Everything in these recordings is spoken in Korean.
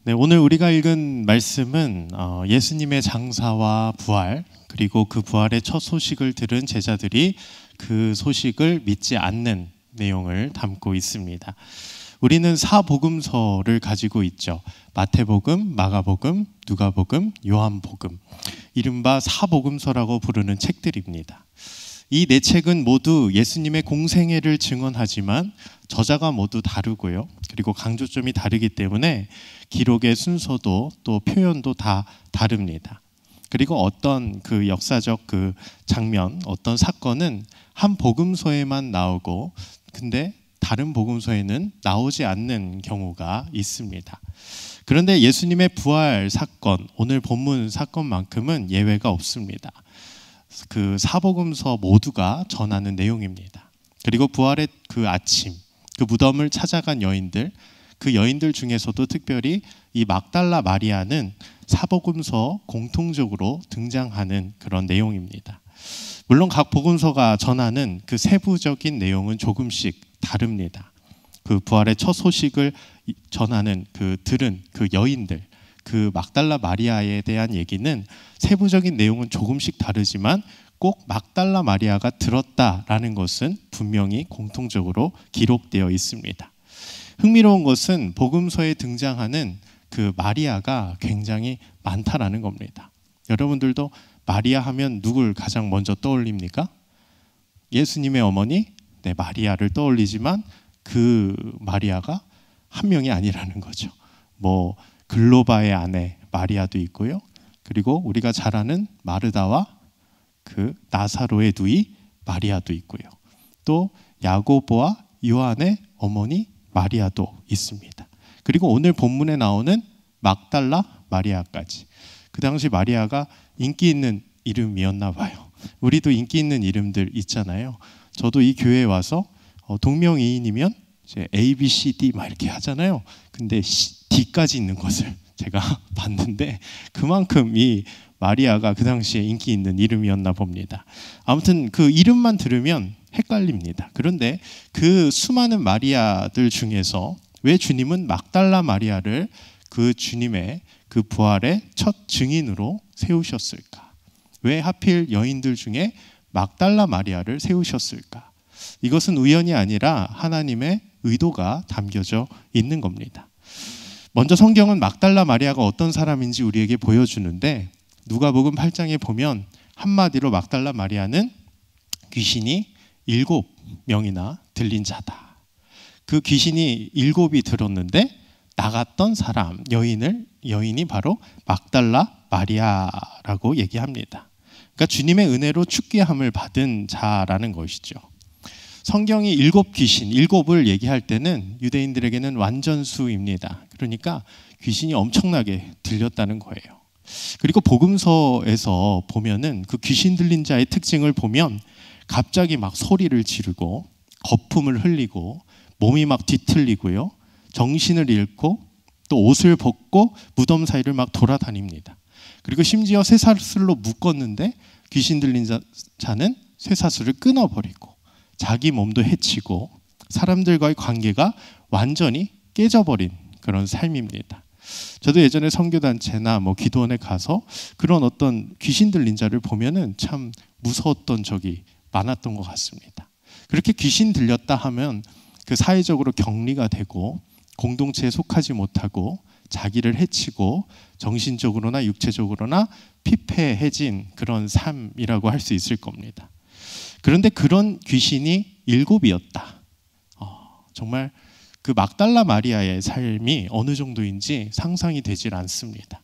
네, 오늘 우리가 읽은 말씀은 예수님의 장사와 부활, 그리고 그 부활의 첫 소식을 들은 제자들이 그 소식을 믿지 않는 내용을 담고 있습니다. 우리는 사복음서를 가지고 있죠. 마태복음, 마가복음, 누가복음, 요한복음, 이른바 사복음서라고 부르는 책들입니다. 이 네 책은 모두 예수님의 공생애를 증언하지만 저자가 모두 다르고요. 그리고 강조점이 다르기 때문에 기록의 순서도 또 표현도 다 다릅니다. 그리고 어떤 그 역사적 그 장면, 어떤 사건은 한 복음서에만 나오고 근데 다른 복음서에는 나오지 않는 경우가 있습니다. 그런데 예수님의 부활 사건, 오늘 본문 사건만큼은 예외가 없습니다. 그 사복음서 모두가 전하는 내용입니다. 그리고 부활의 그 아침, 그 무덤을 찾아간 여인들, 그 여인들 중에서도 특별히 이 막달라 마리아는 사복음서 공통적으로 등장하는 그런 내용입니다. 물론 각 복음서가 전하는 그 세부적인 내용은 조금씩 다릅니다. 그 부활의 첫 소식을 전하는 들은 그 여인들, 그 막달라 마리아에 대한 얘기는 세부적인 내용은 조금씩 다르지만 꼭 막달라 마리아가 들었다라는 것은 분명히 공통적으로 기록되어 있습니다. 흥미로운 것은 복음서에 등장하는 그 마리아가 굉장히 많다라는 겁니다. 여러분들도 마리아 하면 누굴 가장 먼저 떠올립니까? 예수님의 어머니, 네, 마리아를 떠올리지만 그 마리아가 한 명이 아니라는 거죠. 뭐 글로바의 아내 마리아도 있고요. 그리고 우리가 잘 아는 마르다와 그 나사로의 누이 마리아도 있고요. 또 야고보와 요한의 어머니 마리아도 있습니다. 그리고 오늘 본문에 나오는 막달라 마리아까지. 그 당시 마리아가 인기 있는 이름이었나 봐요. 우리도 인기 있는 이름들 있잖아요. 저도 이 교회에 와서 동명이인이면 이제 A, B, C, D 막 이렇게 하잖아요. 근데 D까지 있는 것을 제가 봤는데 그만큼 이 마리아가 그 당시에 인기 있는 이름이었나 봅니다. 아무튼 그 이름만 들으면 헷갈립니다. 그런데 그 수많은 마리아들 중에서 왜 주님은 막달라 마리아를 그 주님의 그 부활의 첫 증인으로 세우셨을까? 왜 하필 여인들 중에 막달라 마리아를 세우셨을까? 이것은 우연이 아니라 하나님의 의도가 담겨져 있는 겁니다. 먼저 성경은 막달라 마리아가 어떤 사람인지 우리에게 보여주는데 누가복음 8장에 보면 한마디로 막달라 마리아는 귀신이 7명이나 들린 자다. 그 귀신이 7이 들었는데 나갔던 사람, 여인이 바로 막달라 마리아라고 얘기합니다. 그러니까 주님의 은혜로 축귀함을 받은 자라는 것이죠. 성경이 7 귀신, 7을 얘기할 때는 유대인들에게는 완전수입니다. 그러니까 귀신이 엄청나게 들렸다는 거예요. 그리고 복음서에서 보면은 그 귀신 들린 자의 특징을 보면 갑자기 막 소리를 지르고 거품을 흘리고 몸이 막 뒤틀리고요. 정신을 잃고 또 옷을 벗고 무덤 사이를 막 돌아다닙니다. 그리고 심지어 쇠사슬로 묶었는데 귀신 들린 자는 쇠사슬을 끊어버리고 자기 몸도 해치고 사람들과의 관계가 완전히 깨져버린 그런 삶입니다. 저도 예전에 선교단체나 뭐 기도원에 가서 그런 어떤 귀신 들린 자를 보면은 참 무서웠던 적이 많았던 것 같습니다. 그렇게 귀신 들렸다 하면 그 사회적으로 격리가 되고 공동체에 속하지 못하고 자기를 해치고 정신적으로나 육체적으로나 피폐해진 그런 삶이라고 할 수 있을 겁니다. 그런데 그런 귀신이 7이었다. 정말 그 막달라 마리아의 삶이 어느 정도인지 상상이 되질 않습니다.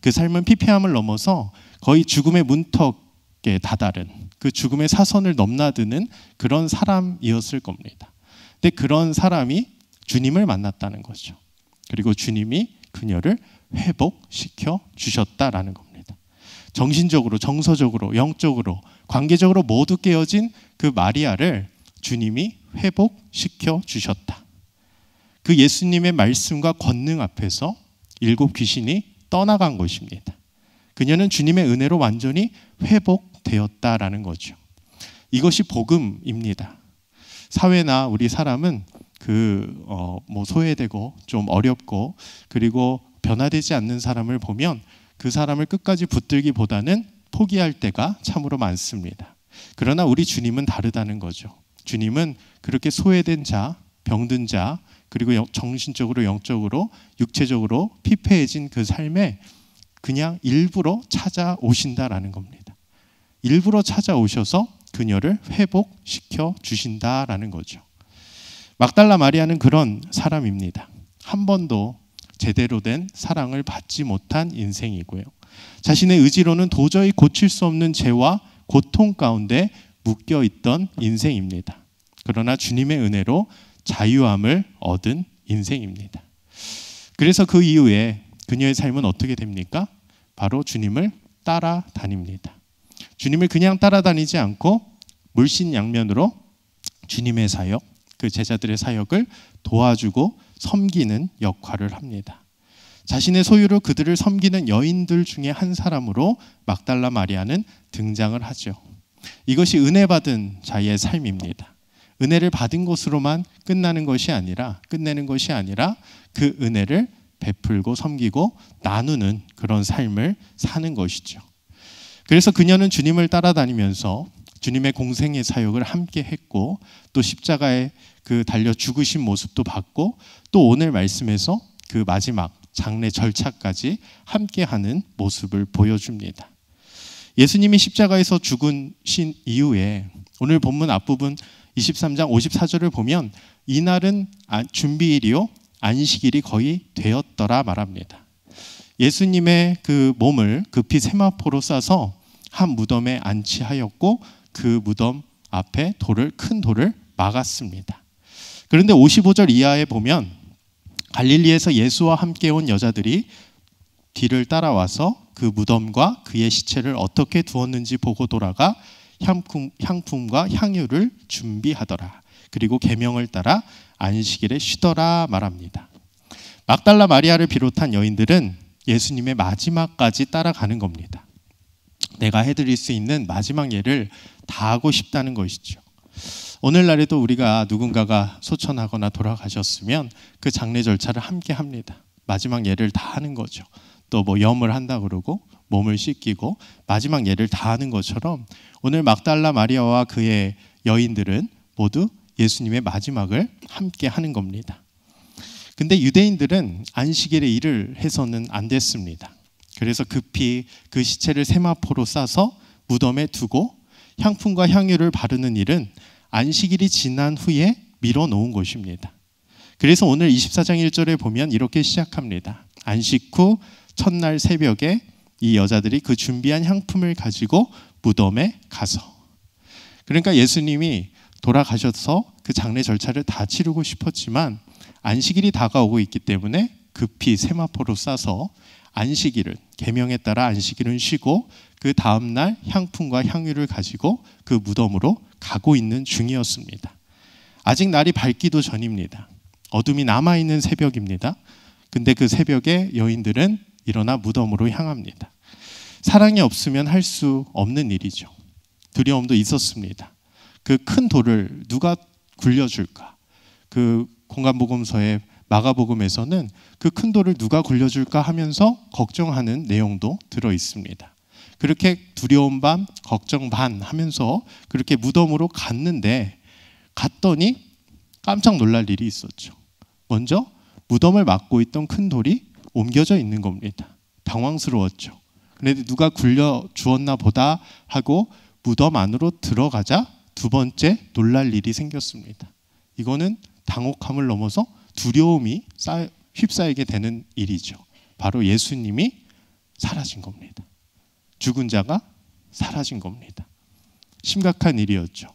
그 삶은 피폐함을 넘어서 거의 죽음의 문턱에 다다른 그 죽음의 사선을 넘나드는 그런 사람이었을 겁니다. 근데 그런 사람이 주님을 만났다는 거죠. 그리고 주님이 그녀를 회복시켜 주셨다라는 겁니다. 정신적으로, 정서적으로, 영적으로, 관계적으로 모두 깨어진 그 마리아를 주님이 회복시켜 주셨다. 그 예수님의 말씀과 권능 앞에서 7 귀신이 떠나간 것입니다. 그녀는 주님의 은혜로 완전히 회복되었다라는 거죠. 이것이 복음입니다. 사회나 우리 사람은 뭐 소외되고 좀 어렵고 그리고 변화되지 않는 사람을 보면 그 사람을 끝까지 붙들기보다는 포기할 때가 참으로 많습니다. 그러나 우리 주님은 다르다는 거죠. 주님은 그렇게 소외된 자, 병든 자, 그리고 정신적으로, 영적으로, 육체적으로 피폐해진 그 삶에 그냥 일부러 찾아오신다라는 겁니다. 일부러 찾아오셔서 그녀를 회복시켜 주신다라는 거죠. 막달라 마리아는 그런 사람입니다. 한 번도 제대로 된 사랑을 받지 못한 인생이고요. 자신의 의지로는 도저히 고칠 수 없는 죄와 고통 가운데 묶여 있던 인생입니다. 그러나 주님의 은혜로 자유함을 얻은 인생입니다. 그래서 그 이후에 그녀의 삶은 어떻게 됩니까? 바로 주님을 따라다닙니다. 주님을 그냥 따라다니지 않고 물신양면으로 주님의 사역, 그 제자들의 사역을 도와주고 섬기는 역할을 합니다. 자신의 소유로 그들을 섬기는 여인들 중에 한 사람으로 막달라 마리아는 등장을 하죠. 이것이 은혜 받은 자의 삶입니다. 은혜를 받은 것으로만 끝내는 것이 아니라 그 은혜를 베풀고 섬기고 나누는 그런 삶을 사는 것이죠. 그래서 그녀는 주님을 따라다니면서 주님의 공생의 사역을 함께 했고 또 십자가에 그 달려 죽으신 모습도 봤고 또 오늘 말씀에서 그 마지막 장례 절차까지 함께하는 모습을 보여줍니다. 예수님이 십자가에서 죽으신 이후에 오늘 본문 앞부분 23장 54절을 보면 이날은 준비일이요 안식일이 거의 되었더라 말합니다. 예수님의 그 몸을 급히 세마포로 싸서 한 무덤에 안치하였고 그 무덤 앞에 큰 돌을 막았습니다. 그런데 55절 이하에 보면 갈릴리에서 예수와 함께 온 여자들이 뒤를 따라와서 그 무덤과 그의 시체를 어떻게 두었는지 보고 돌아가 향품과 향유를 준비하더라. 그리고 계명을 따라 안식일에 쉬더라 말합니다. 막달라 마리아를 비롯한 여인들은 예수님의 마지막까지 따라가는 겁니다. 내가 해드릴 수 있는 마지막 예를 다 하고 싶다는 것이죠. 오늘날에도 우리가 누군가가 소천하거나 돌아가셨으면 그 장례 절차를 함께 합니다. 마지막 예를 다 하는 거죠. 또 뭐 염을 한다 그러고 몸을 씻기고 마지막 예를 다 하는 것처럼 오늘 막달라 마리아와 그의 여인들은 모두 예수님의 마지막을 함께 하는 겁니다. 근데 유대인들은 안식일에 일을 해서는 안 됐습니다. 그래서 급히 그 시체를 세마포로 싸서 무덤에 두고 향품과 향유를 바르는 일은 안식일이 지난 후에 미뤄놓은 것입니다. 그래서 오늘 24장 1절에 보면 이렇게 시작합니다. 안식 후 첫날 새벽에 이 여자들이 그 준비한 향품을 가지고 무덤에 가서, 그러니까 예수님이 돌아가셔서 그 장례 절차를 다 치르고 싶었지만 안식일이 다가오고 있기 때문에 급히 세마포로 싸서 안식일을, 계명에 따라 안식일은 쉬고 그 다음날 향품과 향유를 가지고 그 무덤으로 가고 있는 중이었습니다. 아직 날이 밝기도 전입니다. 어둠이 남아있는 새벽입니다. 근데 그 새벽에 여인들은 일어나 무덤으로 향합니다. 사랑이 없으면 할 수 없는 일이죠. 두려움도 있었습니다. 그 큰 돌을 누가 굴려줄까? 그 공간복음서의 마가복음에서는 그 큰 돌을 누가 굴려줄까 하면서 걱정하는 내용도 들어 있습니다. 그렇게 두려움 반, 걱정 반 하면서 그렇게 무덤으로 갔더니 깜짝 놀랄 일이 있었죠. 먼저 무덤을 막고 있던 큰 돌이 옮겨져 있는 겁니다. 당황스러웠죠. 그런데 누가 굴려주었나 보다 하고 무덤 안으로 들어가자 두 번째 놀랄 일이 생겼습니다. 이거는 당혹함을 넘어서 두려움이 휩싸이게 되는 일이죠. 바로 예수님이 사라진 겁니다. 죽은 자가 사라진 겁니다. 심각한 일이었죠.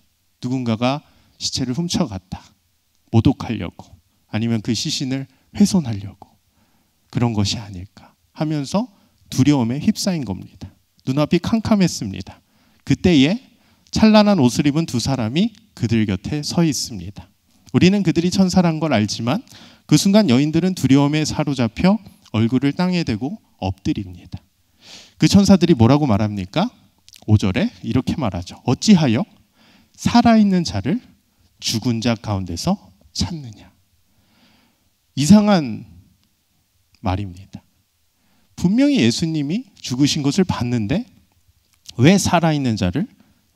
누군가가 시체를 훔쳐갔다. 모독하려고, 아니면 그 시신을 훼손하려고, 그런 것이 아닐까 하면서 두려움에 휩싸인 겁니다. 눈앞이 캄캄했습니다. 그때에 찬란한 옷을 입은 두 사람이 그들 곁에 서 있습니다. 우리는 그들이 천사란 걸 알지만 그 순간 여인들은 두려움에 사로잡혀 얼굴을 땅에 대고 엎드립니다. 그 천사들이 뭐라고 말합니까? 5절에 이렇게 말하죠. 어찌하여 살아있는 자를 죽은 자 가운데서 찾느냐. 이상한 말입니다. 분명히 예수님이 죽으신 것을 봤는데 왜 살아있는 자를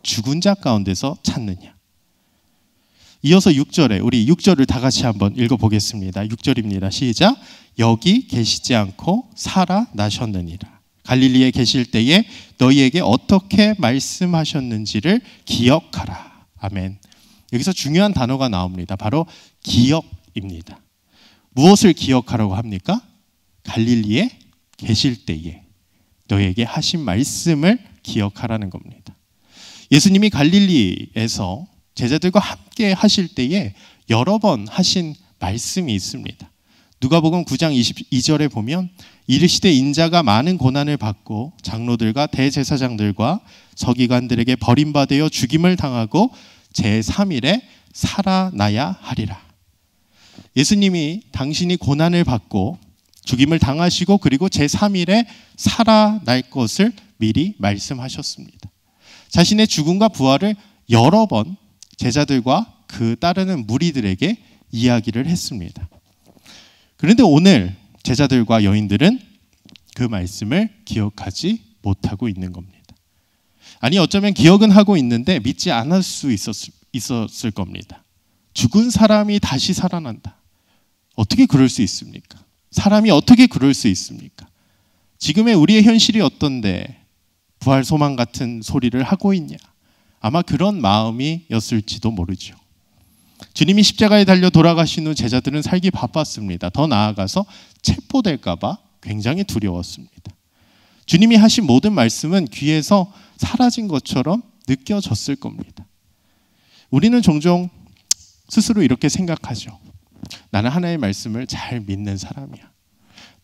죽은 자 가운데서 찾느냐. 이어서 6절에 우리 6절을 다 같이 한번 읽어보겠습니다. 6절입니다. 시작. 여기 계시지 않고 살아나셨느니라. 갈릴리에 계실 때에 너희에게 어떻게 말씀하셨는지를 기억하라. 아멘. 여기서 중요한 단어가 나옵니다. 바로 기억입니다. 무엇을 기억하라고 합니까? 갈릴리에 계실 때에 너희에게 하신 말씀을 기억하라는 겁니다. 예수님이 갈릴리에서 제자들과 함께 하실 때에 여러 번 하신 말씀이 있습니다. 누가복음 9장 22절에 보면 이르시되 인자가 많은 고난을 받고 장로들과 대제사장들과 서기관들에게 버림받아 죽임을 당하고 제3일에 살아나야 하리라. 예수님이 당신이 고난을 받고 죽임을 당하시고 그리고 제3일에 살아날 것을 미리 말씀하셨습니다. 자신의 죽음과 부활을 여러 번 제자들과 그 따르는 무리들에게 이야기를 했습니다. 그런데 오늘 제자들과 여인들은 그 말씀을 기억하지 못하고 있는 겁니다. 아니 어쩌면 기억은 하고 있는데 믿지 않을 수 있었을 겁니다. 죽은 사람이 다시 살아난다. 어떻게 그럴 수 있습니까? 사람이 어떻게 그럴 수 있습니까? 지금의 우리의 현실이 어떤데 부활 소망 같은 소리를 하고 있냐? 아마 그런 마음이었을지도 모르죠. 주님이 십자가에 달려 돌아가신 후 제자들은 살기 바빴습니다. 더 나아가서 체포될까 봐 굉장히 두려웠습니다. 주님이 하신 모든 말씀은 귀에서 사라진 것처럼 느껴졌을 겁니다. 우리는 종종 스스로 이렇게 생각하죠. 나는 하나님의 말씀을 잘 믿는 사람이야.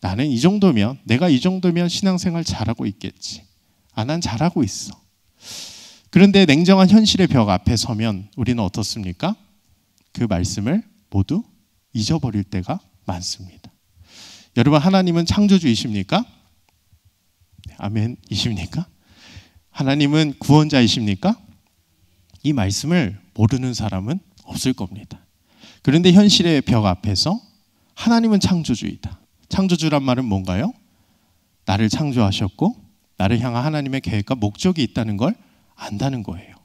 나는 내가 이 정도면 신앙생활 잘하고 있겠지. 난 잘하고 있어. 그런데 냉정한 현실의 벽 앞에 서면 우리는 어떻습니까? 그 말씀을 모두 잊어버릴 때가 많습니다. 여러분, 하나님은 창조주이십니까? 아멘이십니까? 하나님은 구원자이십니까? 이 말씀을 모르는 사람은 없을 겁니다. 그런데 현실의 벽 앞에서 하나님은 창조주이다. 창조주란 말은 뭔가요? 나를 창조하셨고 나를 향한 하나님의 계획과 목적이 있다는 걸 안다는 거예요.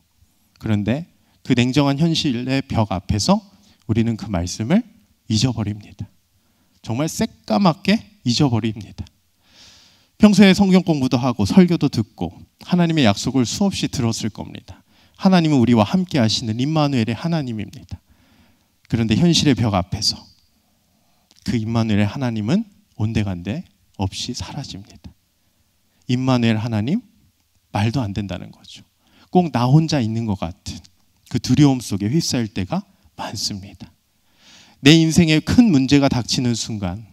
그런데 그 냉정한 현실의 벽 앞에서 우리는 그 말씀을 잊어버립니다. 정말 새까맣게 잊어버립니다. 평소에 성경 공부도 하고 설교도 듣고 하나님의 약속을 수없이 들었을 겁니다. 하나님은 우리와 함께 하시는 임마누엘의 하나님입니다. 그런데 현실의 벽 앞에서 그 임마누엘의 하나님은 온데간데 없이 사라집니다. 임마누엘 하나님, 말도 안 된다는 거죠. 꼭 나 혼자 있는 것 같은 그 두려움 속에 휩싸일 때가 많습니다. 내 인생에 큰 문제가 닥치는 순간,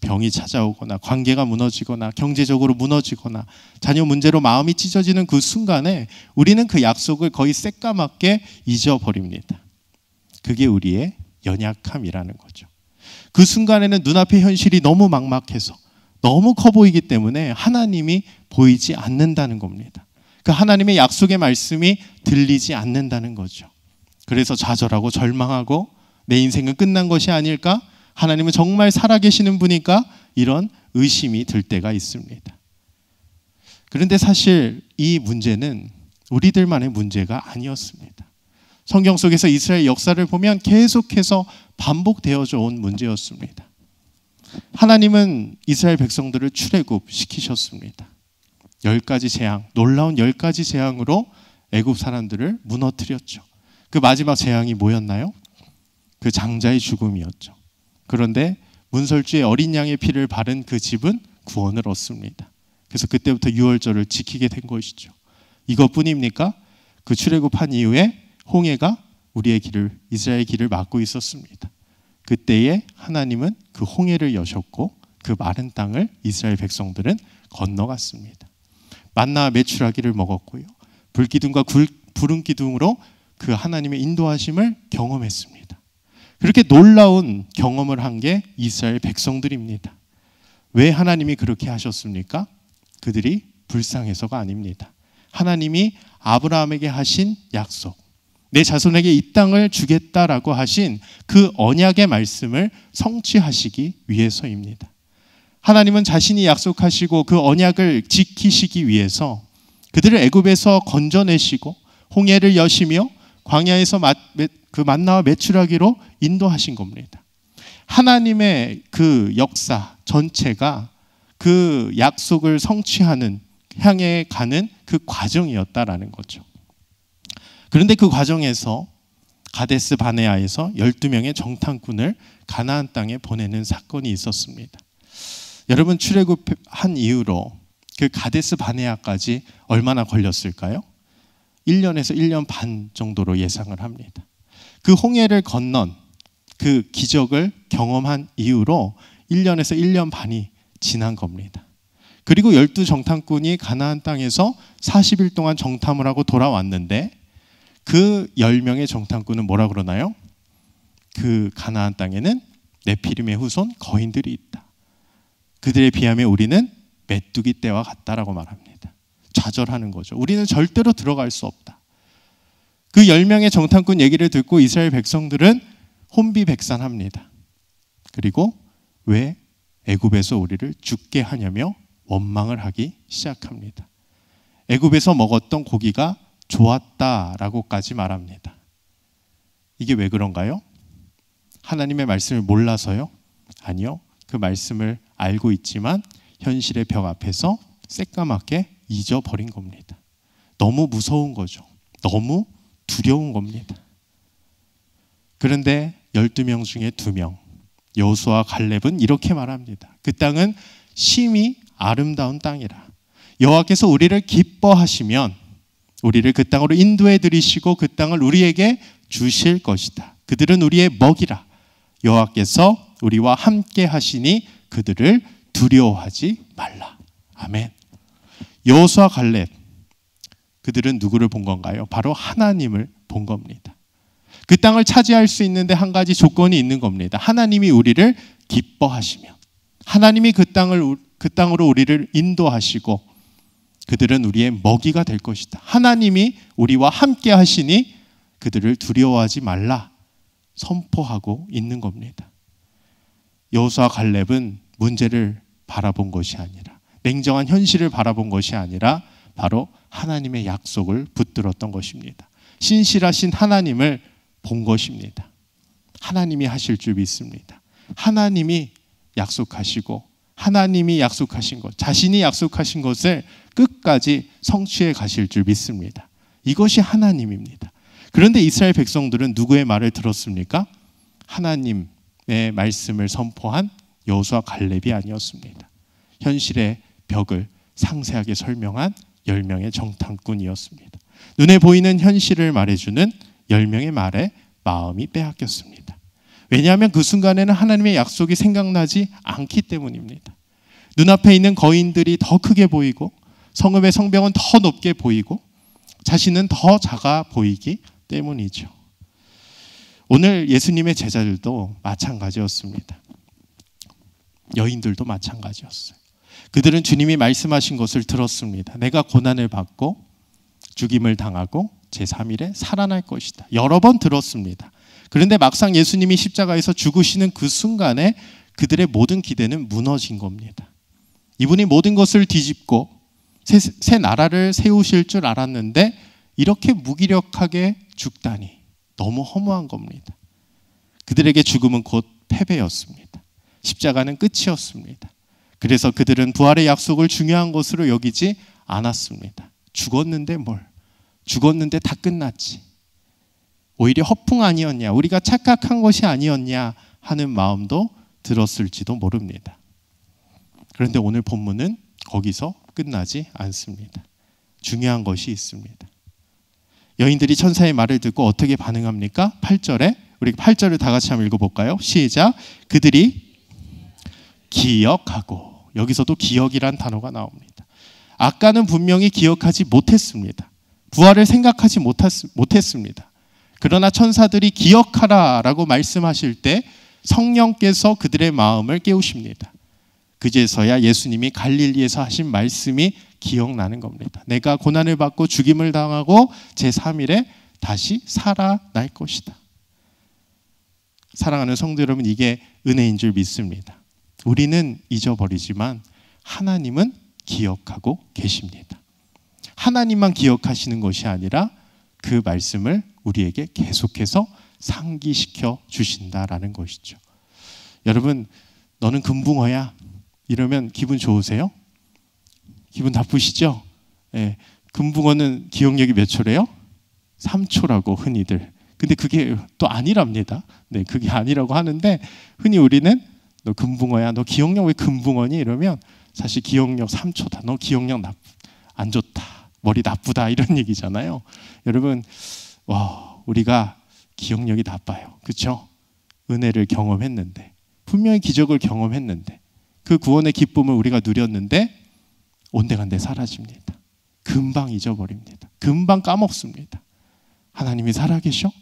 병이 찾아오거나 관계가 무너지거나 경제적으로 무너지거나 자녀 문제로 마음이 찢어지는 그 순간에 우리는 그 약속을 거의 새까맣게 잊어버립니다. 그게 우리의 연약함이라는 거죠. 그 순간에는 눈앞의 현실이 너무 막막해서 너무 커 보이기 때문에 하나님이 보이지 않는다는 겁니다. 그 하나님의 약속의 말씀이 들리지 않는다는 거죠. 그래서 좌절하고 절망하고 내 인생은 끝난 것이 아닐까? 하나님은 정말 살아계시는 분일까? 이런 의심이 들 때가 있습니다. 그런데 사실 이 문제는 우리들만의 문제가 아니었습니다. 성경 속에서 이스라엘 역사를 보면 계속해서 반복되어져 온 문제였습니다. 하나님은 이스라엘 백성들을 출애굽시키셨습니다. 10가지 재앙, 놀라운 10가지 재앙으로 애굽 사람들을 무너뜨렸죠. 그 마지막 재앙이 뭐였나요? 그 장자의 죽음이었죠. 그런데 문설주의 어린 양의 피를 바른 그 집은 구원을 얻습니다. 그래서 그때부터 유월절을 지키게 된 것이죠. 이것뿐입니까? 그 출애굽한 이후에 홍해가 우리의 길을, 이스라엘의 길을 막고 있었습니다. 그때에 하나님은 그 홍해를 여셨고 그 마른 땅을 이스라엘 백성들은 건너갔습니다. 만나와 메추라기를 먹었고요. 불기둥과 부른 기둥으로 그 하나님의 인도하심을 경험했습니다. 그렇게 놀라운 경험을 한 게 이스라엘 백성들입니다. 왜 하나님이 그렇게 하셨습니까? 그들이 불쌍해서가 아닙니다. 하나님이 아브라함에게 하신 약속, 내 자손에게 이 땅을 주겠다라고 하신 그 언약의 말씀을 성취하시기 위해서입니다. 하나님은 자신이 약속하시고 그 언약을 지키시기 위해서 그들을 애굽에서 건져내시고 홍해를 여시며 광야에서 그 만나와 메추라기로 인도하신 겁니다. 하나님의 그 역사 전체가 그 약속을 성취하는 향해 가는 그 과정이었다라는 거죠. 그런데 그 과정에서 가데스 바네아에서 12명의 정탐꾼을 가나안 땅에 보내는 사건이 있었습니다. 여러분, 출애굽한 이후로 그 가데스 바네아까지 얼마나 걸렸을까요? 1년에서 1년 반 정도로 예상을 합니다. 그 홍해를 건넌 그 기적을 경험한 이후로 1년에서 1년 반이 지난 겁니다. 그리고 12정탐꾼이 가나안 땅에서 40일 동안 정탐을 하고 돌아왔는데 그 10명의 정탐꾼은 뭐라 그러나요? 그 가나안 땅에는 네피림의 후손 거인들이 있다. 그들에 비하면 우리는 메뚜기 떼와 같다라고 말합니다. 좌절하는 거죠. 우리는 절대로 들어갈 수 없다. 그 10명의 정탐꾼 얘기를 듣고 이스라엘 백성들은 혼비백산합니다. 그리고 왜 애굽에서 우리를 죽게 하냐며 원망을 하기 시작합니다. 애굽에서 먹었던 고기가 좋았다라고까지 말합니다. 이게 왜 그런가요? 하나님의 말씀을 몰라서요? 아니요. 그 말씀을 알고 있지만 현실의 벽 앞에서 새까맣게 잊어버린 겁니다. 너무 무서운 거죠. 너무 두려운 겁니다. 그런데 12명 중에 2명, 여호수아와 갈렙은 이렇게 말합니다. 그 땅은 심히 아름다운 땅이라. 여호와께서 우리를 기뻐하시면 우리를 그 땅으로 인도해 드리시고 그 땅을 우리에게 주실 것이다. 그들은 우리의 먹이라. 여호와께서 우리와 함께 하시니 그들을 두려워하지 말라. 아멘. 여호수아 갈렙, 그들은 누구를 본 건가요? 바로 하나님을 본 겁니다. 그 땅을 차지할 수 있는데 한 가지 조건이 있는 겁니다. 하나님이 우리를 기뻐하시면, 하나님이 그 땅으로 우리를 인도하시고 그들은 우리의 먹이가 될 것이다. 하나님이 우리와 함께 하시니 그들을 두려워하지 말라 선포하고 있는 겁니다. 여호수아 갈렙은 문제를 바라본 것이 아니라, 냉정한 현실을 바라본 것이 아니라 바로 하나님의 약속을 붙들었던 것입니다. 신실하신 하나님을 본 것입니다. 하나님이 하실 줄 믿습니다. 하나님이 약속하시고 하나님이 약속하신 것, 자신이 약속하신 것을 끝까지 성취해 가실 줄 믿습니다. 이것이 하나님입니다. 그런데 이스라엘 백성들은 누구의 말을 들었습니까? 하나님의 말씀을 선포한 여호수아 갈렙이 아니었습니다. 현실의 벽을 상세하게 설명한 10명의 정탐꾼이었습니다. 눈에 보이는 현실을 말해주는 10명의 말에 마음이 빼앗겼습니다. 왜냐하면 그 순간에는 하나님의 약속이 생각나지 않기 때문입니다. 눈앞에 있는 거인들이 더 크게 보이고 성읍의 성벽은 더 높게 보이고 자신은 더 작아 보이기 때문이죠. 오늘 예수님의 제자들도 마찬가지였습니다. 여인들도 마찬가지였어요. 그들은 주님이 말씀하신 것을 들었습니다. 내가 고난을 받고 죽임을 당하고 제3일에 살아날 것이다. 여러 번 들었습니다. 그런데 막상 예수님이 십자가에서 죽으시는 그 순간에 그들의 모든 기대는 무너진 겁니다. 이분이 모든 것을 뒤집고 새 나라를 세우실 줄 알았는데 이렇게 무기력하게 죽다니 너무 허무한 겁니다. 그들에게 죽음은 곧 패배였습니다. 십자가는 끝이었습니다. 그래서 그들은 부활의 약속을 중요한 것으로 여기지 않았습니다. 죽었는데 뭘? 죽었는데 다 끝났지. 오히려 허풍 아니었냐, 우리가 착각한 것이 아니었냐 하는 마음도 들었을지도 모릅니다. 그런데 오늘 본문은 거기서 끝나지 않습니다. 중요한 것이 있습니다. 여인들이 천사의 말을 듣고 어떻게 반응합니까? 8절에 우리 8절을 다 같이 한번 읽어볼까요? 시작. 그들이 기억하고, 여기서도 기억이란 단어가 나옵니다. 아까는 분명히 기억하지 못했습니다. 부활을 생각하지 못했습니다. 그러나 천사들이 기억하라라고 말씀하실 때 성령께서 그들의 마음을 깨우십니다. 그제서야 예수님이 갈릴리에서 하신 말씀이 기억나는 겁니다. 내가 고난을 받고 죽임을 당하고 제3일에 다시 살아날 것이다. 사랑하는 성도 여러분, 이게 은혜인 줄 믿습니다. 우리는 잊어버리지만 하나님은 기억하고 계십니다. 하나님만 기억하시는 것이 아니라 그 말씀을 우리에게 계속해서 상기시켜 주신다라는 것이죠. 여러분, 너는 금붕어야 이러면 기분 좋으세요? 기분 나쁘시죠? 예, 금붕어는 기억력이 몇 초래요? 3초라고 흔히들. 근데 그게 또 아니랍니다. 네, 그게 아니라고 하는데 흔히 우리는 너 금붕어야, 너 기억력 왜 금붕어니? 이러면 사실 기억력 3초다. 너 기억력 안 좋다. 머리 나쁘다. 이런 얘기잖아요. 여러분, 우리가 기억력이 나빠요. 그렇죠? 은혜를 경험했는데, 분명히 기적을 경험했는데, 그 구원의 기쁨을 우리가 누렸는데 온데간데 사라집니다. 금방 잊어버립니다. 금방 까먹습니다. 하나님이 살아계셔?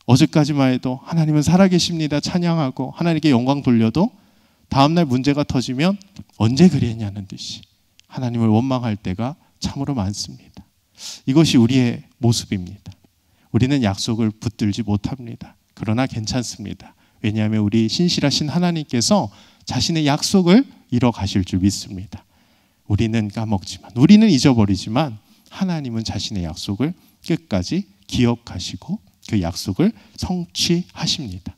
어제까지만 해도 하나님은 살아계십니다 찬양하고 하나님께 영광 돌려도 다음날 문제가 터지면 언제 그랬냐는 듯이 하나님을 원망할 때가 참으로 많습니다. 이것이 우리의 모습입니다. 우리는 약속을 붙들지 못합니다. 그러나 괜찮습니다. 왜냐하면 우리 신실하신 하나님께서 자신의 약속을 이뤄 가실 줄 믿습니다. 우리는 까먹지만, 우리는 잊어버리지만 하나님은 자신의 약속을 끝까지 기억하시고 그 약속을 성취하십니다.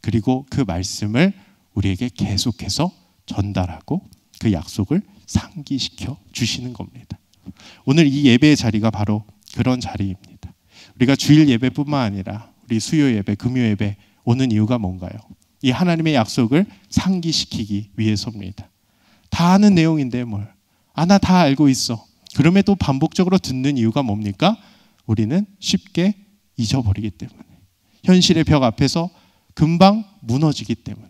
그리고 그 말씀을 우리에게 계속해서 전달하고 그 약속을 상기시켜 주시는 겁니다. 오늘 이 예배의 자리가 바로 그런 자리입니다. 우리가 주일 예배뿐만 아니라 우리 수요 예배, 금요 예배 오는 이유가 뭔가요? 이 하나님의 약속을 상기시키기 위해서입니다. 다 아는 내용인데 뭘? 나 다 알고 있어. 그럼에도 반복적으로 듣는 이유가 뭡니까? 우리는 쉽게 잊어버리기 때문에, 현실의 벽 앞에서 금방 무너지기 때문에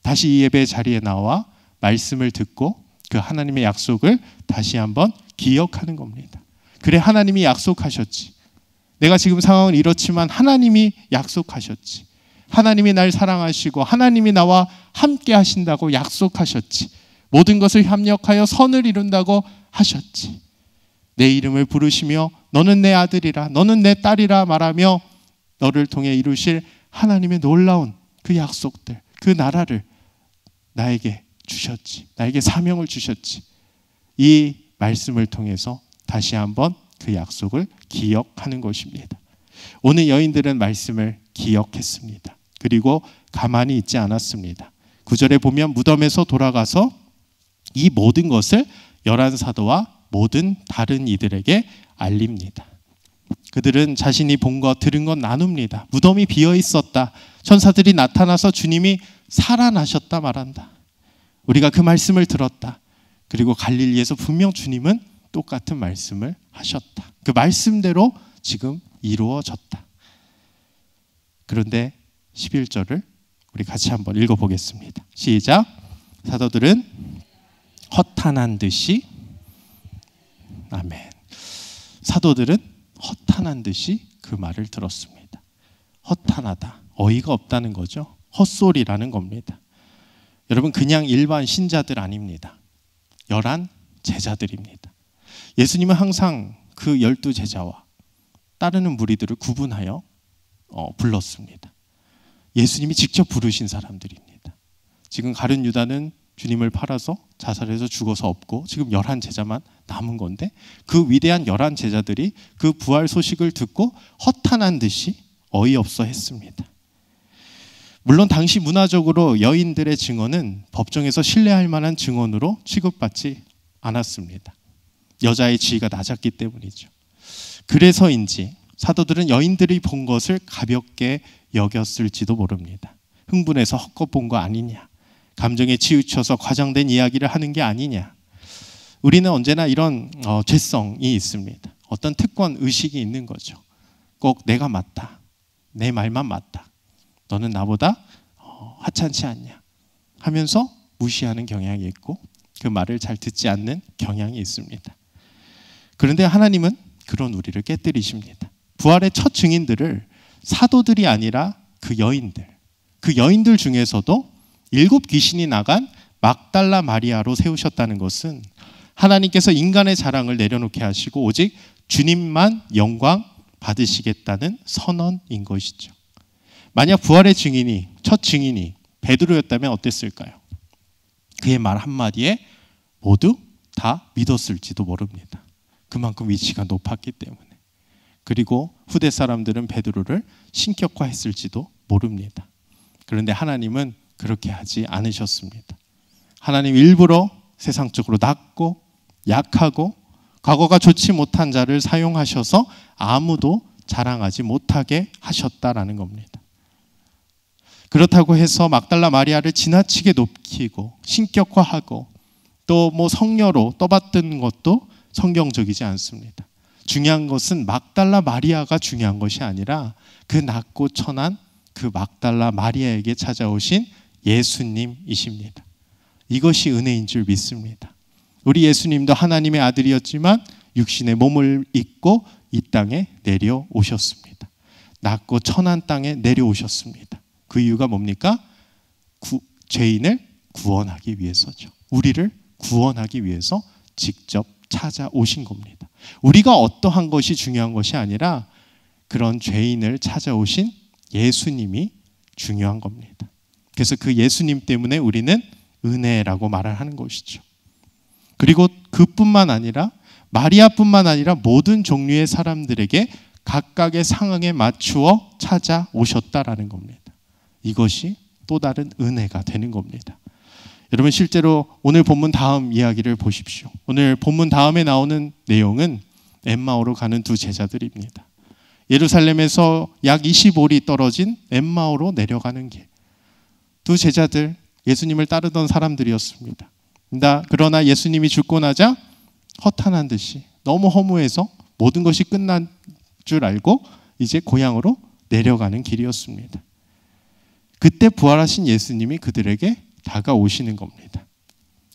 다시 이 예배의 자리에 나와 말씀을 듣고 그 하나님의 약속을 다시 한번 기억하는 겁니다. 그래, 하나님이 약속하셨지. 내가 지금 상황은 이렇지만 하나님이 약속하셨지. 하나님이 날 사랑하시고 하나님이 나와 함께 하신다고 약속하셨지. 모든 것을 협력하여 선을 이룬다고 하셨지. 내 이름을 부르시며 너는 내 아들이라, 너는 내 딸이라 말하며 너를 통해 이루실 하나님의 놀라운 그 약속들, 그 나라를 나에게 주셨지. 나에게 사명을 주셨지. 이 말씀을 통해서 다시 한번 그 약속을 기억하는 것입니다. 오늘 여인들은 말씀을 기억했습니다. 그리고 가만히 있지 않았습니다. 9절에 보면 무덤에서 돌아가서 이 모든 것을 11사도와 모든 다른 이들에게 알립니다. 그들은 자신이 본 것, 들은 것 나눕니다. 무덤이 비어 있었다. 천사들이 나타나서 주님이 살아나셨다 말한다. 우리가 그 말씀을 들었다. 그리고 갈릴리에서 분명 주님은 똑같은 말씀을 하셨다. 그 말씀대로 지금 이루어졌다. 그런데 11절을 우리 같이 한번 읽어보겠습니다. 시작. 사도들은 허탄한 듯이, 아멘. 사도들은 허탄한 듯이 그 말을 들었습니다. 허탄하다, 어이가 없다는 거죠. 헛소리라는 겁니다. 여러분, 그냥 일반 신자들 아닙니다. 11 제자들입니다. 예수님은 항상 그 12 제자와 따르는 무리들을 구분하여 불렀습니다. 예수님이 직접 부르신 사람들입니다. 지금 가룟 유다는 주님을 팔아서 자살해서 죽어서 없고 지금 11 제자만 남은 건데, 그 위대한 11 제자들이 그 부활 소식을 듣고 허탄한 듯이 어이없어 했습니다. 물론 당시 문화적으로 여인들의 증언은 법정에서 신뢰할 만한 증언으로 취급받지 않았습니다. 여자의 지위가 낮았기 때문이죠. 그래서인지 사도들은 여인들이 본 것을 가볍게 여겼을지도 모릅니다. 흥분해서 헛것 본 거 아니냐, 감정에 치우쳐서 과장된 이야기를 하는 게 아니냐. 우리는 언제나 이런 죄성이 있습니다. 어떤 특권 의식이 있는 거죠. 꼭 내가 맞다, 내 말만 맞다, 너는 나보다 하찮지 않냐 하면서 무시하는 경향이 있고 그 말을 잘 듣지 않는 경향이 있습니다. 그런데 하나님은 그런 우리를 깨뜨리십니다. 부활의 첫 증인들을 사도들이 아니라 그 여인들 중에서도 7 귀신이 나간 막달라 마리아로 세우셨다는 것은 하나님께서 인간의 자랑을 내려놓게 하시고 오직 주님만 영광 받으시겠다는 선언인 것이죠. 만약 부활의 증인이, 첫 증인이 베드로였다면 어땠을까요? 그의 말 한마디에 모두 다 믿었을지도 모릅니다. 그만큼 위치가 높았기 때문에. 그리고 후대 사람들은 베드로를 신격화했을지도 모릅니다. 그런데 하나님은 그렇게 하지 않으셨습니다. 하나님 일부러 세상적으로 낮고 약하고 과거가 좋지 못한 자를 사용하셔서 아무도 자랑하지 못하게 하셨다라는 겁니다. 그렇다고 해서 막달라 마리아를 지나치게 높이고 신격화하고 또 뭐 성녀로 떠받드는 것도 성경적이지 않습니다. 중요한 것은 막달라 마리아가 중요한 것이 아니라 그 낮고 천한 그 막달라 마리아에게 찾아오신 예수님이십니다. 이것이 은혜인 줄 믿습니다. 우리 예수님도 하나님의 아들이었지만 육신의 몸을 입고 이 땅에 내려오셨습니다. 낮고 천한 땅에 내려오셨습니다. 그 이유가 뭡니까? 죄인을 구원하기 위해서죠. 우리를 구원하기 위해서 직접 찾아오신 겁니다. 우리가 어떠한 것이 중요한 것이 아니라 그런 죄인을 찾아오신 예수님이 중요한 겁니다. 그래서 그 예수님 때문에 우리는 은혜라고 말을 하는 것이죠. 그리고 그뿐만 아니라 마리아뿐만 아니라 모든 종류의 사람들에게 각각의 상황에 맞추어 찾아오셨다라는 겁니다. 이것이 또 다른 은혜가 되는 겁니다. 여러분 실제로 오늘 본문 다음 이야기를 보십시오. 오늘 본문 다음에 나오는 내용은 엠마오로 가는 두 제자들입니다. 예루살렘에서 약 25리 떨어진 엠마오로 내려가는 길. 두 제자들 예수님을 따르던 사람들이었습니다. 그러나 예수님이 죽고 나자 허탄한 듯이 너무 허무해서 모든 것이 끝난 줄 알고 이제 고향으로 내려가는 길이었습니다. 그때 부활하신 예수님이 그들에게 다가오시는 겁니다.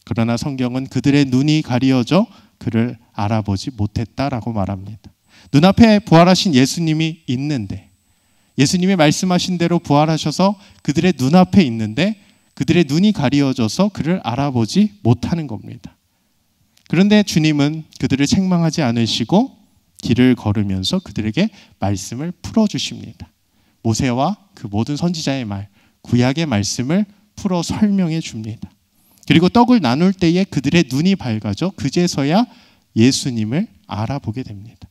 그러나 성경은 그들의 눈이 가리어져 그를 알아보지 못했다라고 말합니다. 눈앞에 부활하신 예수님이 있는데 예수님이 말씀하신 대로 부활하셔서 그들의 눈앞에 있는데 그들의 눈이 가리어져서 그를 알아보지 못하는 겁니다. 그런데 주님은 그들을 책망하지 않으시고 길을 걸으면서 그들에게 말씀을 풀어주십니다. 모세와 그 모든 선지자의 말, 구약의 말씀을 풀어 설명해 줍니다. 그리고 떡을 나눌 때에 그들의 눈이 밝아져 그제서야 예수님을 알아보게 됩니다.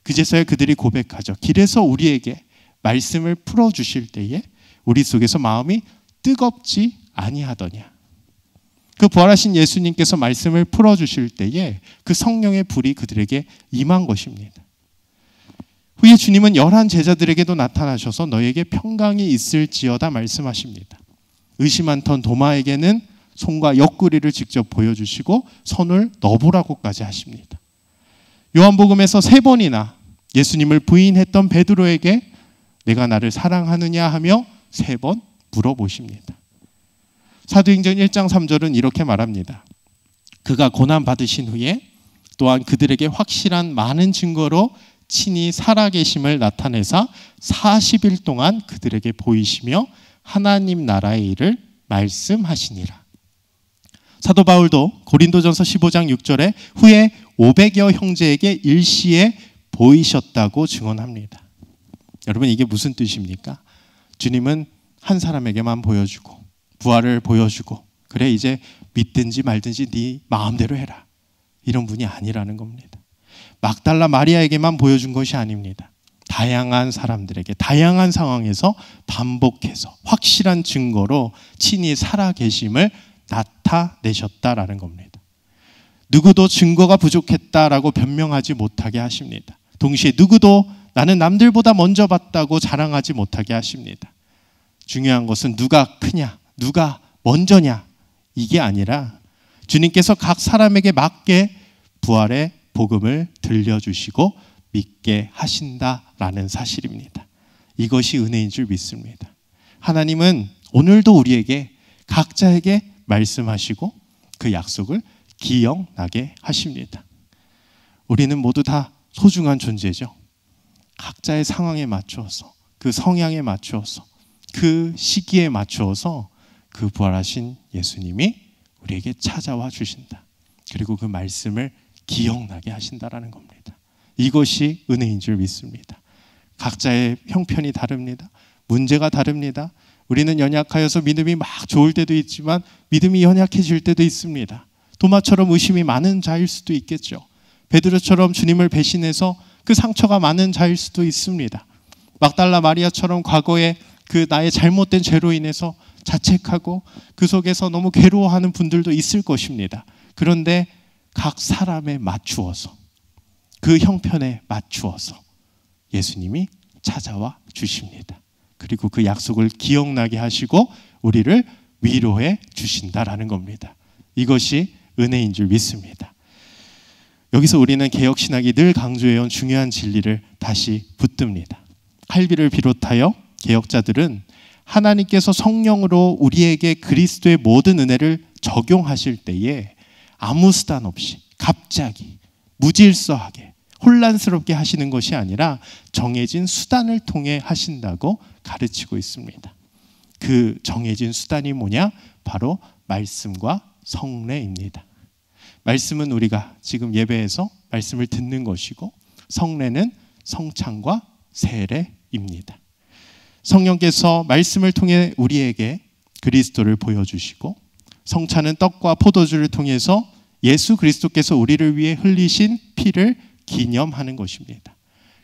그제서야 그들이 고백하죠. 길에서 우리에게 말씀을 풀어주실 때에 우리 속에서 마음이 뜨겁지 아니하더냐. 그 부활하신 예수님께서 말씀을 풀어주실 때에 그 성령의 불이 그들에게 임한 것입니다. 후에 주님은 11 제자들에게도 나타나셔서 너에게 평강이 있을지어다 말씀하십니다. 의심 않던 도마에게는 손과 옆구리를 직접 보여주시고 손을 넣어보라고까지 하십니다. 요한복음에서 3번이나 예수님을 부인했던 베드로에게 내가 나를 사랑하느냐 하며 3번 물어보십니다. 사도행전 1장 3절은 이렇게 말합니다. 그가 고난받으신 후에 또한 그들에게 확실한 많은 증거로 친히 살아계심을 나타내사 40일 동안 그들에게 보이시며 하나님 나라의 일을 말씀하시니라. 사도 바울도 고린도전서 15장 6절에 후에 500여 형제에게 일시에 보이셨다고 증언합니다. 여러분 이게 무슨 뜻입니까? 주님은 한 사람에게만 보여주고 부활을 보여주고 그래 이제 믿든지 말든지 네 마음대로 해라 이런 분이 아니라는 겁니다. 막달라 마리아에게만 보여준 것이 아닙니다. 다양한 사람들에게 다양한 상황에서 반복해서 확실한 증거로 친히 살아계심을 나타내셨다라는 겁니다. 누구도 증거가 부족했다라고 변명하지 못하게 하십니다. 동시에 누구도 나는 남들보다 먼저 봤다고 자랑하지 못하게 하십니다. 중요한 것은 누가 크냐 누가 먼저냐 이게 아니라 주님께서 각 사람에게 맞게 부활의 복음을 들려주시고 믿게 하신다라는 사실입니다. 이것이 은혜인 줄 믿습니다. 하나님은 오늘도 우리에게 각자에게 말씀하시고 그 약속을 기억나게 하십니다. 우리는 모두 다 소중한 존재죠. 각자의 상황에 맞추어서 그 성향에 맞추어서 그 시기에 맞추어서 그 부활하신 예수님이 우리에게 찾아와 주신다. 그리고 그 말씀을 기억나게 하신다라는 겁니다. 이것이 은혜인 줄 믿습니다. 각자의 형편이 다릅니다. 문제가 다릅니다. 우리는 연약하여서 믿음이 막 좋을 때도 있지만 믿음이 연약해질 때도 있습니다. 도마처럼 의심이 많은 자일 수도 있겠죠. 베드로처럼 주님을 배신해서 그 상처가 많은 자일 수도 있습니다. 막달라 마리아처럼 과거에 그 나의 잘못된 죄로 인해서 자책하고 그 속에서 너무 괴로워하는 분들도 있을 것입니다. 그런데 각 사람에 맞추어서, 그 형편에 맞추어서 예수님이 찾아와 주십니다. 그리고 그 약속을 기억나게 하시고 우리를 위로해 주신다라는 겁니다. 이것이 은혜인 줄 믿습니다. 여기서 우리는 개혁신학이 늘 강조해온 중요한 진리를 다시 붙듭니다. 칼빈을 비롯하여 개혁자들은 하나님께서 성령으로 우리에게 그리스도의 모든 은혜를 적용하실 때에 아무 수단 없이 갑자기 무질서하게 혼란스럽게 하시는 것이 아니라 정해진 수단을 통해 하신다고 가르치고 있습니다. 그 정해진 수단이 뭐냐? 바로 말씀과 성례입니다. 말씀은 우리가 지금 예배에서 말씀을 듣는 것이고, 성례는 성찬과 세례입니다. 성령께서 말씀을 통해 우리에게 그리스도를 보여주시고, 성찬은 떡과 포도주를 통해서 예수 그리스도께서 우리를 위해 흘리신 피를 기념하는 것입니다.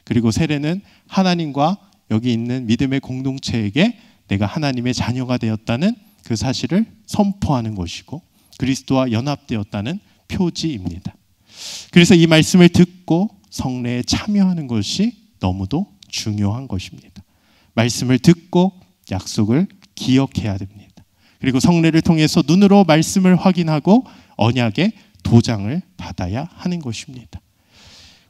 그리고 세례는 하나님과 여기 있는 믿음의 공동체에게 내가 하나님의 자녀가 되었다는 그 사실을 선포하는 것이고, 그리스도와 연합되었다는 표지입니다. 그래서 이 말씀을 듣고 성례에 참여하는 것이 너무도 중요한 것입니다. 말씀을 듣고 약속을 기억해야 됩니다. 그리고 성례를 통해서 눈으로 말씀을 확인하고 언약의 도장을 받아야 하는 것입니다.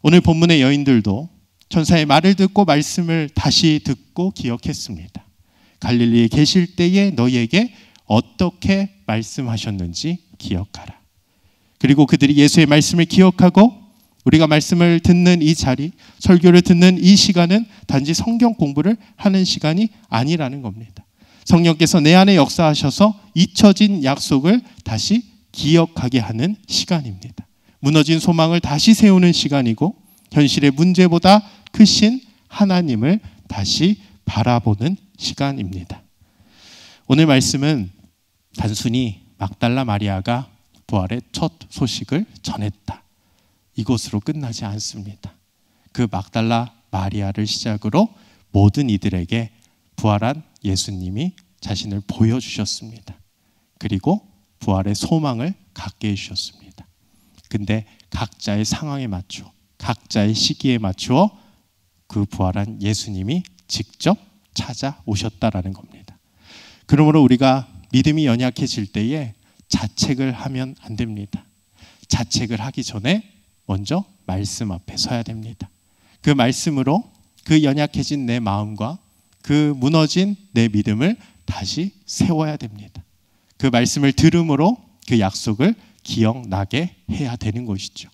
오늘 본문의 여인들도 천사의 말을 듣고 말씀을 다시 듣고 기억했습니다. 갈릴리에 계실 때에 너희에게 어떻게 말씀하셨는지 기억하라. 그리고 그들이 예수의 말씀을 기억하고 우리가 말씀을 듣는 이 자리, 설교를 듣는 이 시간은 단지 성경 공부를 하는 시간이 아니라는 겁니다. 성령께서 내 안에 역사하셔서 잊혀진 약속을 다시 기억하게 하는 시간입니다. 무너진 소망을 다시 세우는 시간이고, 현실의 문제보다 크신 하나님을 다시 바라보는 시간입니다. 오늘 말씀은 단순히 막달라 마리아가 부활의 첫 소식을 전했다, 이것으로 끝나지 않습니다. 그 막달라 마리아를 시작으로 모든 이들에게 부활한 예수님이 자신을 보여주셨습니다. 그리고 부활의 소망을 갖게 해주셨습니다. 근데 각자의 상황에 맞춰, 각자의 시기에 맞추어 그 부활한 예수님이 직접 찾아오셨다라는 겁니다. 그러므로 우리가 믿음이 연약해질 때에 자책을 하면 안 됩니다. 자책을 하기 전에 먼저 말씀 앞에 서야 됩니다. 그 말씀으로 그 연약해진 내 마음과 그 무너진 내 믿음을 다시 세워야 됩니다. 그 말씀을 들음으로 그 약속을 기억나게 해야 되는 것이죠.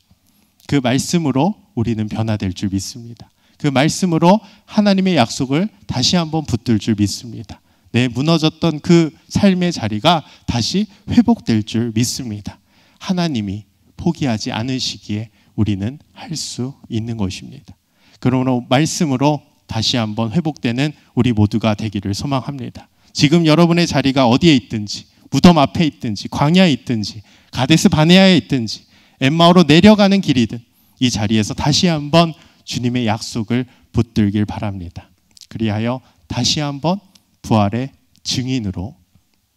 그 말씀으로 우리는 변화될 줄 믿습니다. 그 말씀으로 하나님의 약속을 다시 한번 붙들 줄 믿습니다. 내 무너졌던 그 삶의 자리가 다시 회복될 줄 믿습니다. 하나님이 포기하지 않으시기에 우리는 할 수 있는 것입니다. 그러므로 말씀으로 다시 한번 회복되는 우리 모두가 되기를 소망합니다. 지금 여러분의 자리가 어디에 있든지, 무덤 앞에 있든지, 광야에 있든지, 가데스 바네아에 있든지, 엠마오로 내려가는 길이든 이 자리에서 다시 한번 주님의 약속을 붙들길 바랍니다. 그리하여 다시 한번 부활의 증인으로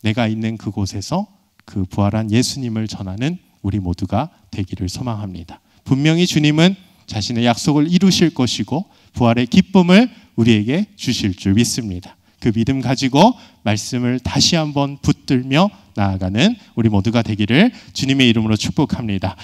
내가 있는 그곳에서 그 부활한 예수님을 전하는 우리 모두가 되기를 소망합니다. 분명히 주님은 자신의 약속을 이루실 것이고 부활의 기쁨을 우리에게 주실 줄 믿습니다. 그 믿음 가지고 말씀을 다시 한번 붙들며 나아가는 우리 모두가 되기를 주님의 이름으로 축복합니다.